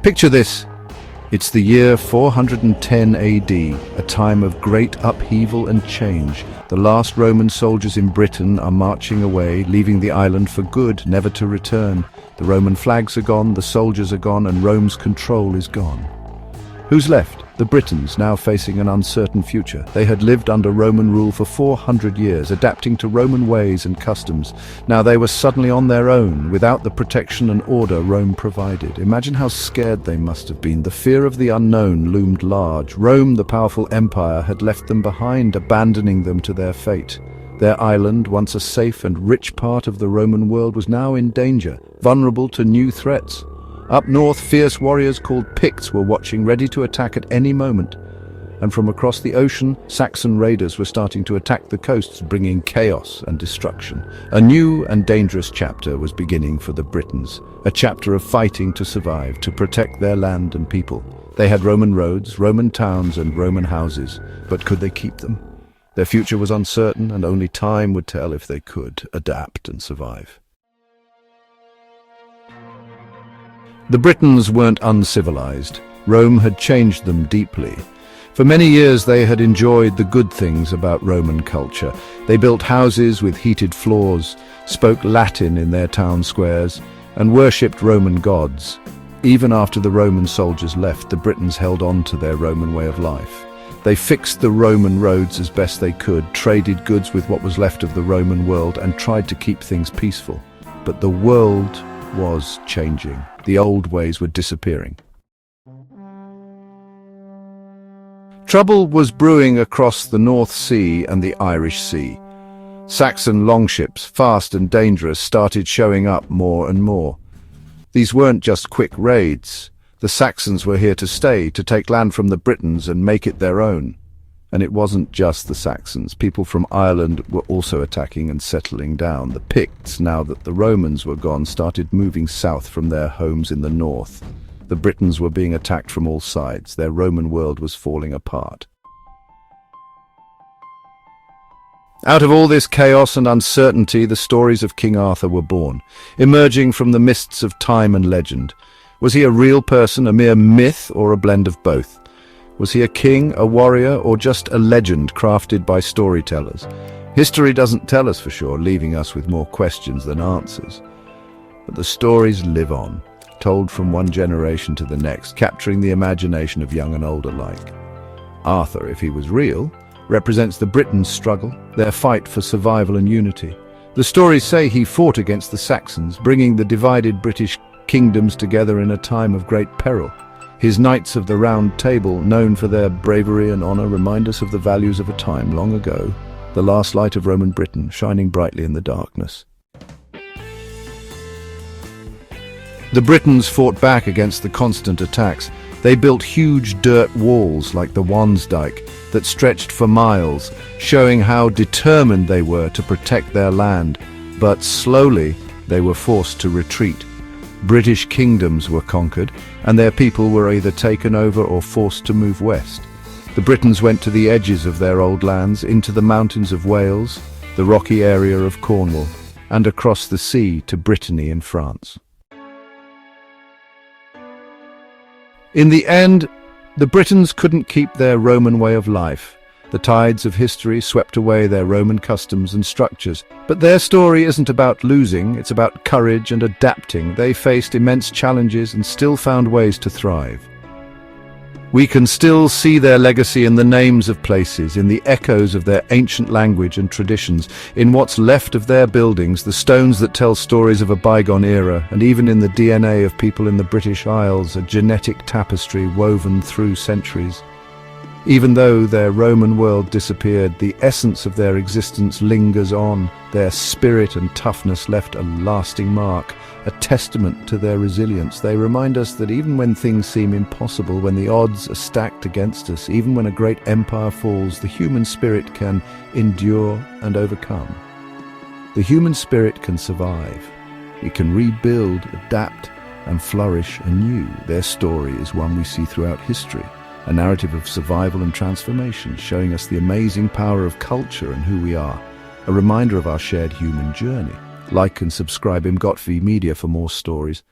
Picture this. It's the year 410 AD, a time of great upheaval and change. The last Roman soldiers in Britain are marching away, leaving the island for good, never to return. The Roman flags are gone, the soldiers are gone, and Rome's control is gone. Who's left? The Britons, now facing an uncertain future. They had lived under Roman rule for 400 years, adapting to Roman ways and customs. Now they were suddenly on their own, without the protection and order Rome provided. Imagine how scared they must have been. The fear of the unknown loomed large. Rome, the powerful empire, had left them behind, abandoning them to their fate. Their island, once a safe and rich part of the Roman world, was now in danger, vulnerable to new threats. Up north, fierce warriors called Picts were watching, ready to attack at any moment. And from across the ocean, Saxon raiders were starting to attack the coasts, bringing chaos and destruction. A new and dangerous chapter was beginning for the Britons, a chapter of fighting to survive, to protect their land and people. They had Roman roads, Roman towns, and Roman houses, but could they keep them? Their future was uncertain, and only time would tell if they could adapt and survive. The Britons weren't uncivilized. Rome had changed them deeply. For many years they had enjoyed the good things about Roman culture. They built houses with heated floors, spoke Latin in their town squares, and worshipped Roman gods. Even after the Roman soldiers left, the Britons held on to their Roman way of life. They fixed the Roman roads as best they could, traded goods with what was left of the Roman world, and tried to keep things peaceful. But the world was changing. The old ways were disappearing. Trouble was brewing across the North Sea and the Irish Sea. Saxon longships, fast and dangerous, started showing up more and more. These weren't just quick raids. The Saxons were here to stay, to take land from the Britons and make it their own. And it wasn't just the Saxons. People from Ireland were also attacking and settling down. The Picts, now that the Romans were gone, started moving south from their homes in the north. The Britons were being attacked from all sides. Their Roman world was falling apart. Out of all this chaos and uncertainty, the stories of King Arthur were born, emerging from the mists of time and legend. Was he a real person, a mere myth, or a blend of both? Was he a king, a warrior, or just a legend crafted by storytellers? History doesn't tell us for sure, leaving us with more questions than answers. But the stories live on, told from one generation to the next, capturing the imagination of young and old alike. Arthur, if he was real, represents the Britons' struggle, their fight for survival and unity. The stories say he fought against the Saxons, bringing the divided British kingdoms together in a time of great peril. His Knights of the Round Table, known for their bravery and honor, remind us of the values of a time long ago, the last light of Roman Britain shining brightly in the darkness. The Britons fought back against the constant attacks. They built huge dirt walls like the Wansdyke that stretched for miles, showing how determined they were to protect their land. But slowly they were forced to retreat. British kingdoms were conquered, and their people were either taken over or forced to move west. The Britons went to the edges of their old lands, into the mountains of Wales, the rocky area of Cornwall, and across the sea to Brittany in France. In the end, the Britons couldn't keep their Roman way of life. The tides of history swept away their Roman customs and structures. But their story isn't about losing, it's about courage and adapting. They faced immense challenges and still found ways to thrive. We can still see their legacy in the names of places, in the echoes of their ancient language and traditions, in what's left of their buildings, the stones that tell stories of a bygone era, and even in the DNA of people in the British Isles, a genetic tapestry woven through centuries. Even though their Roman world disappeared, the essence of their existence lingers on. Their spirit and toughness left a lasting mark, a testament to their resilience. They remind us that even when things seem impossible, when the odds are stacked against us, even when a great empire falls, the human spirit can endure and overcome. The human spirit can survive. It can rebuild, adapt, and flourish anew. Their story is one we see throughout history. A narrative of survival and transformation, showing us the amazing power of culture and who we are. A reminder of our shared human journey. Like and subscribe Emgotvmedia for more stories.